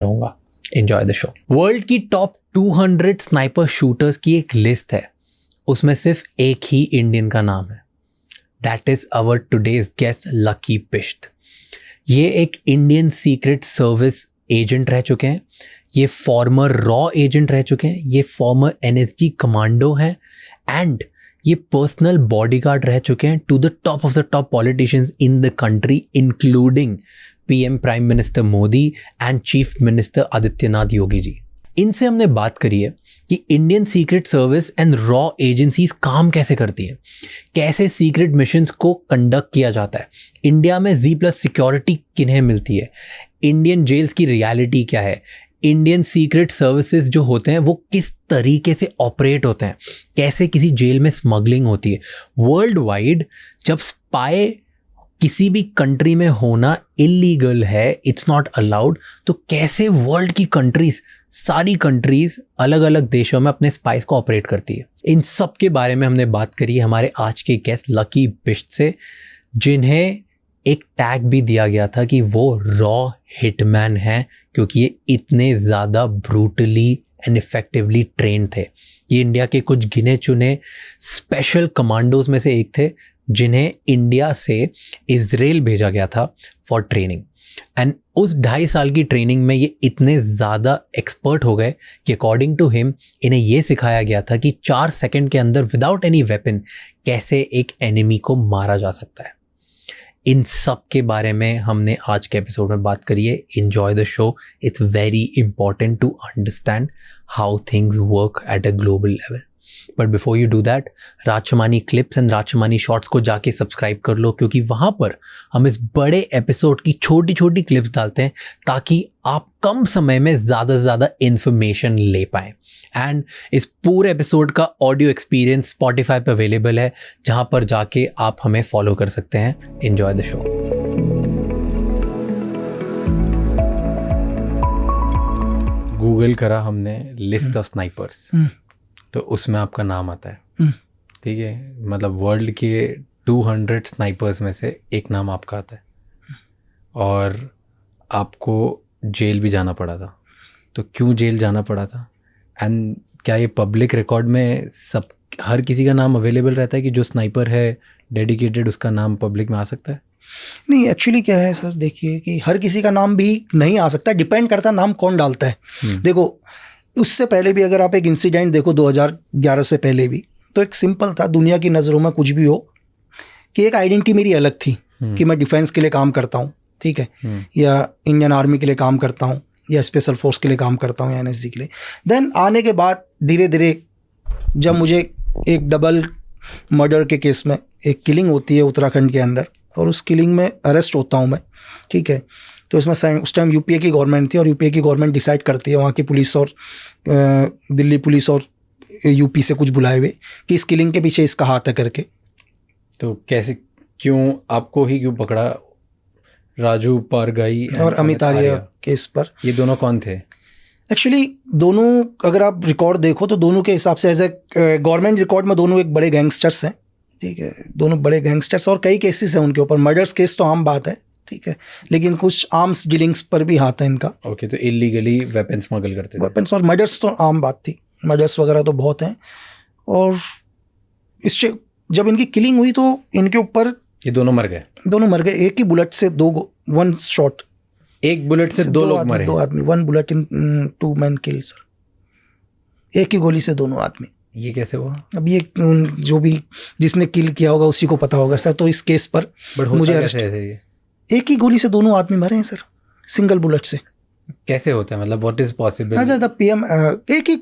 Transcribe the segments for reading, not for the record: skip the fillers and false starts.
रहूंगा। Enjoy the show. World की top 200 sniper shooters की एक लिस्ट है, उसमें सिर्फ एक ही इंडियन का नाम है। That is our today's guest Lucky Bisht. ये एक इंडियन सीक्रेट सर्विस एजेंट रह चुके हैं, ये फॉर्मर रॉ एजेंट रह चुके हैं, ये फॉर्मर NSG कमांडो हैं, एंड ये पर्सनल बॉडीगार्ड रह चुके हैं to the top of the top politicians in the country, including PM prime minister Modi and chief minister Adityanath Yogi ji. इनसे हमने बात करी है कि इंडियन सीक्रेट सर्विस एंड रॉ एजेंसीज काम कैसे करती हैं, कैसे सीक्रेट मिशंस को कंडक्ट किया जाता है, इंडिया में Z+ सिक्योरिटी किन्हें मिलती है, इंडियन जेल्स की रियलिटी क्या है, इंडियन सीक्रेट सर्विसेज जो होते हैं वो किस तरीके से ऑपरेट होते हैं, कैसे किसी जेल में स्मगलिंग होती है। वर्ल्ड वाइड जब स्पाई किसी भी कंट्री में होना इलीगल है, इट्स नॉट अलाउड, तो कैसे वर्ल्ड की कंट्रीज, सारी कंट्रीज अलग अलग देशों में अपने स्पाइस को ऑपरेट करती है। इन सब के बारे में हमने बात करी हमारे आज के गेस्ट लकी पिश्त से, जिन्हें एक टैग भी दिया गया था कि वो रॉ हिटमैन हैं, क्योंकि ये इतने ज़्यादा ब्रूटली एंड इफेक्टिवली ट्रेन थे। ये इंडिया के कुछ गिने चुने स्पेशल कमांडोज में से एक थे, जिन्हें इंडिया से इजराइल भेजा गया था फॉर ट्रेनिंग। एंड उस 2.5 साल की ट्रेनिंग में ये इतने ज़्यादा एक्सपर्ट हो गए कि अकॉर्डिंग टू हिम इन्हें ये सिखाया गया था कि 4 सेकंड के अंदर विदाउट एनी वेपन कैसे एक एनिमी को मारा जा सकता है। इन सब के बारे में हमने आज के एपिसोड में बात करी है। Enjoy the show. It's very important to understand how things work at a global level. But before you do that, Raj Shamani clips and Raj Shamani shorts को जाके सब्सक्राइब कर लो, क्योंकि वहाँ पर हम इस बड़े एपिसोड की छोटी छोटी क्लिप्स डालते हैं ताकि आप कम समय में ज़्यादा से ज़्यादा इन्फॉर्मेशन ले पाएँ। एंड इस पूरे एपिसोड का ऑडियो एक्सपीरियंस स्पॉटिफाई पर अवेलेबल है, जहाँ पर जाके आप हमें फॉलो कर सकते हैं। Enjoy the show. गूगल करा हमने लिस्ट ऑफ स्नाइपर्स, तो उसमें आपका नाम आता है। ठीक है, मतलब वर्ल्ड के 200 स्नाइपर्स में से एक नाम आपका आता है, और आपको जेल भी जाना पड़ा था। तो क्यों जेल जाना पड़ा था, एंड क्या ये पब्लिक रिकॉर्ड में सब हर किसी का नाम अवेलेबल रहता है कि जो स्नाइपर है डेडिकेटेड, उसका नाम पब्लिक में आ सकता है? नहीं, एक्चुअली क्या है सर, देखिए कि हर किसी का नाम भी नहीं आ सकता, डिपेंड करता है नाम कौन डालता है। देखो, उससे पहले भी अगर आप एक इंसिडेंट देखो 2011 से पहले भी, तो एक सिंपल था, दुनिया की नज़रों में कुछ भी हो, कि एक आइडेंटिटी मेरी अलग थी कि मैं डिफेंस के लिए काम करता हूँ, ठीक है, या इंडियन आर्मी के लिए काम करता हूँ, या स्पेशल फोर्स के लिए काम करता हूँ, या NSG के लिए। देन आने के बाद धीरे धीरे जब मुझे एक डबल मर्डर के केस में एक किलिंग होती है उत्तराखंड के अंदर, और उस किलिंग में अरेस्ट होता हूँ मैं, ठीक है, तो इसमें उस टाइम UPA की गवर्नमेंट थी, और UPA की गवर्नमेंट डिसाइड करती है, वहाँ की पुलिस और दिल्ली पुलिस और UP से कुछ बुलाए हुए कि इस किलिंग के पीछे इसका हाथ है करके। तो कैसे, क्यों आपको ही क्यों पकड़ा? राजू पारगाई और अमित आर्या केस पर। ये दोनों कौन थे? एक्चुअली दोनों, अगर आप रिकॉर्ड देखो तो दोनों के हिसाब से एज ए गवर्नमेंट रिकॉर्ड में दोनों एक बड़े गैंगस्टर्स हैं, ठीक है, दोनों बड़े गैंगस्टर्स, और कई केसेस हैं उनके ऊपर। मर्डर्स केस तो आम बात है, ठीक है, लेकिन कुछ आर्म्स डीलिंग्स पर भी हाथ है इनका। ओके, तो इलीगली वेपन स्मगल करते थे। वेपन्स और मर्डर्स तो आम बात थी, मर्डर्स वगैरह तो बहुत हैं। और इससे जब इनकी किलिंग हुई तो इनके ऊपर ये दोनों मर गए? दोनों मर गए, एक ही बुलेट से वन शॉट, एक बुलेट से दो लोग मरे? 2 आदमी, 1 bullet in 2 man kill sir, एक ही गोली से दोनों आदमी। ये कैसे हुआ? अब ये जो भी जिसने किल किया होगा उसी को पता होगा सर। तो इस केस पर मुझे अरेस्ट, एक ही गोली से दोनों आदमी मरे हैं सर, सिंगल बुलेट से। कैसे होता है, मतलब व्हाट इज पॉसिबल? अच्छा, PM एक ही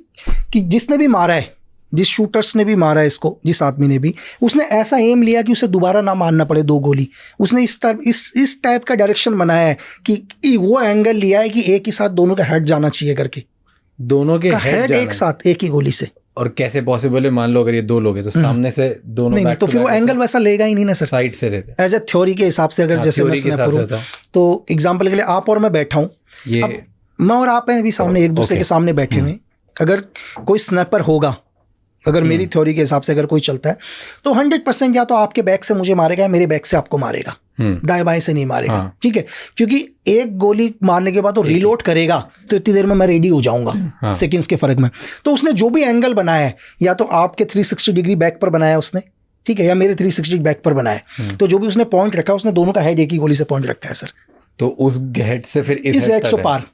कि जिसने भी मारा है, जिस शूटर्स ने भी मारा है इसको, जिस आदमी ने भी, उसने ऐसा एम लिया कि उसे दोबारा ना मारना पड़े 2 गोली। उसने इस टाइप का डायरेक्शन बनाया है कि वो एंगल लिया है कि एक ही साथ दोनों का हेड जाना चाहिए करके, दोनों के हेड एक साथ एक ही गोली से। और कैसे पॉसिबल है? मान लो अगर ये 2 लोग हैं तो सामने से दोनों नहीं, तो फिर वो एंगल वैसा लेगा ही नहीं ना सर, साइड से रहते। एज ए थ्योरी के हिसाब से अगर जैसे मैं करूं तो एग्जांपल के लिए आप और मैं बैठा हूं, मैं और आप हैं अभी सामने, एक दूसरे के सामने बैठे हुए, अगर कोई स्नैपर होगा अगर मेरी थ्योरी के हिसाब से अगर कोई चलता है तो 100% या तो आपके बैक से मुझे मारेगा या मेरे बैक से आपको मारेगा, दाएं बाएं से नहीं मारेगा। हाँ। ठीक है, क्योंकि एक गोली मारने के बाद तो रीलोड करेगा तो इतनी देर में मैं रेडी हो जाऊंगा, सेकंड्स के फर्क में। तो उसने जो भी एंगल बनाया है, या तो आपके 360 डिग्री बैक पर बनाया उसने, ठीक है, या मेरे 360 बैक पर बनाया है, तो जो भी उसने पॉइंट रखा उसने दोनों का हेड एक ही गोली से पॉइंट रखा है सर। तो उस हेड से फिर इस हेड से पार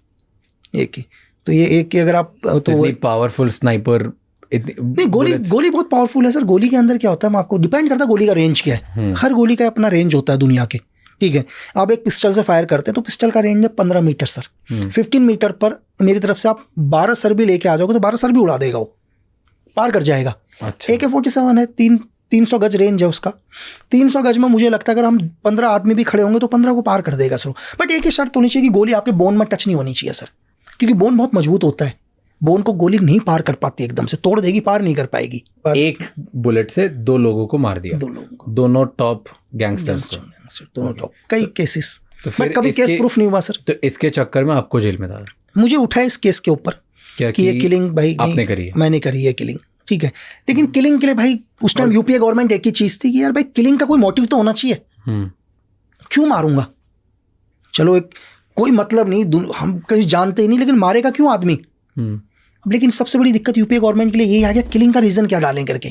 एक ही, तो ये एक की अगर आप तो पावरफुल स्नाइपर नहीं, गोली बहुत पावरफुल है सर। गोली के अंदर क्या होता है, आपको डिपेंड करता है गोली का रेंज क्या है। हर गोली का अपना रेंज होता है दुनिया के, ठीक है। आप एक पिस्टल से फायर करते हैं तो पिस्टल का रेंज है 15 मीटर सर। 15 मीटर पर मेरी तरफ से आप 12 सर भी लेके आ जाओगे तो 12 सर भी उड़ा देगा, वो पार कर जाएगा। अच्छा। AK-47 है, 300 गज रेंज है उसका। 300 गज में मुझे लगता है अगर हम 15 आदमी भी खड़े होंगे तो 15 को पार कर देगा सर। बट एक ही शर्त होनी चाहिए कि गोली आपके बोन में टच नहीं होनी चाहिए सर, क्योंकि बोन बहुत मजबूत होता है। बोन को गोली नहीं पार कर पाती, एकदम से तोड़ देगी, पार नहीं कर पाएगी। एक बुलेट से 2 लोगों को मार दिया, 2 लोगों को, दोनों टॉप गैंगस्टर्स को, दोनों टॉप। कई केसेस, तो फिर कभी केस प्रूफ नहीं हुआ सर। तो इसके चक्कर में आपको जेल में डाला? मुझे उठा इस केस के ऊपर क्या कि ये किलिंग भाई आपने करी है? मैंने करी है किलिंग, ठीक है। लेकिन किलिंग के लिए भाई उस टाइम यूपीए गवर्नमेंट एक ही चीज थी कि यार भाई किलिंग का कोई मोटिव तो होना चाहिए। क्यों मारूंगा, चलो एक कोई मतलब नहीं, हम कहीं जानते ही नहीं, लेकिन मारेगा क्यों आदमी। लेकिन सबसे बड़ी दिक्कत यूपीए गवर्नमेंट के लिए यही आ गया, किलिंग का रीजन क्या डालें करके,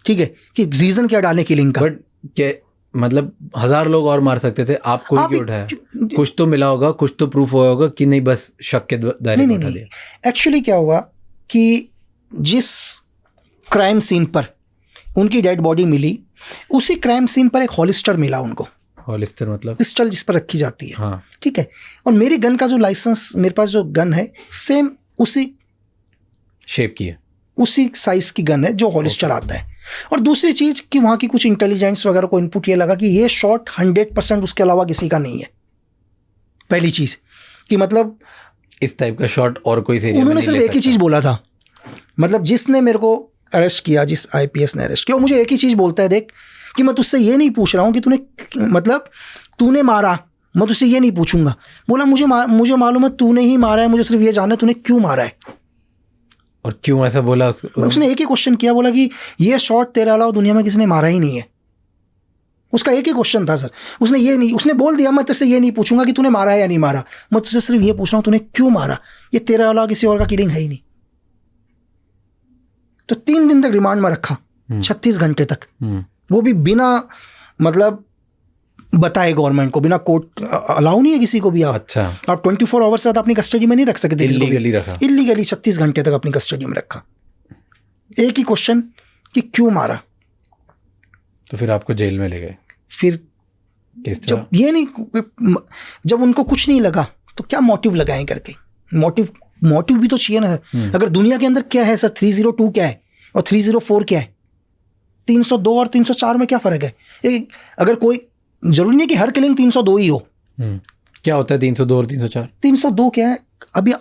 ठीक है, कि रीजन क्या डालें किलिंग का। बट क्या मतलब 1000 लोग और मार सकते थे, आप कोई क्यों उठाया? कुछ तो मिला होगा, कुछ तो प्रूफ हुआ होगा कि नहीं बस शक के दायरे में उठा दिया। एक्चुअली क्या हुआ कि जिस क्राइम सीन पर उनकी डेड बॉडी मिली, उसी क्राइम सीन पर एक हॉलिस्टर मिला उनको। हॉलिस्टर मतलब पिस्टल जिस पर रखी जाती है, हाँ। ठीक है। और मेरी गन का जो लाइसेंस, मेरे पास जो गन है सेम उसी शेप की है, उसी साइज की गन है जो हॉलिस्टर आता है। और दूसरी चीज कि वहां की कुछ इंटेलिजेंस वगैरह को इनपुट ये लगा कि ये शॉट 100% उसके अलावा किसी का नहीं है। पहली चीज कि मतलब इस टाइप का शॉट और कोई एरिया में उन्होंने नहीं सिर्फ ले एक ही चीज बोला था, मतलब जिसने मेरे को अरेस्ट किया, जिस IPS ने अरेस्ट किया, वो मुझे एक ही चीज बोलता है, देख कि मैं तुझसे ये नहीं पूछ रहा हूँ कि तूने मारा, मैं तुझसे ये नहीं पूछूंगा। बोला मुझे मालूम है तूने ही मारा है, मुझे सिर्फ ये जानना है तूने क्यों मारा है। और क्यों ऐसा बोला उसने एक ही क्वेश्चन किया, बोला कि ये शॉट तेरे अलावा दुनिया में किसी ने मारा ही नहीं है। उसका एक ही क्वेश्चन था सर। उसने बोल दिया मैं तेरे से ये नहीं पूछूंगा कि तूने मारा है या नहीं मारा, मैं तुझसे सिर्फ ये पूछ रहा हूँ तूने क्यों मारा, ये तेरे अलावा किसी और का किलिंग है ही नहीं। तो 3 दिन तक रिमांड में रखा, 36 घंटे तक, वो भी बिना मतलब बताए गवर्नमेंट को, बिना कोर्ट अलाउ नहीं है किसी को भी। आप 24 आवर्स से अपनी कस्टडी में नहीं रख सकते, इलीगली 36 घंटे तक अपनी कस्टडी में रखा। एक ही क्वेश्चन कि क्यों मारा। तो फिर आपको जेल में ले गए। फिर जब उनको कुछ नहीं लगा तो क्या मोटिव लगाएं करके, मोटिव भी तो चाहिए ना। अगर दुनिया के अंदर क्या है सर, 302 क्या है और 304 क्या है, 302 और 304 में क्या फर्क है। अगर कोई जरूरी नहीं कि हर किलिंग 302 ही हो। क्या होता है 302 और 304? 302 क्या है, अभी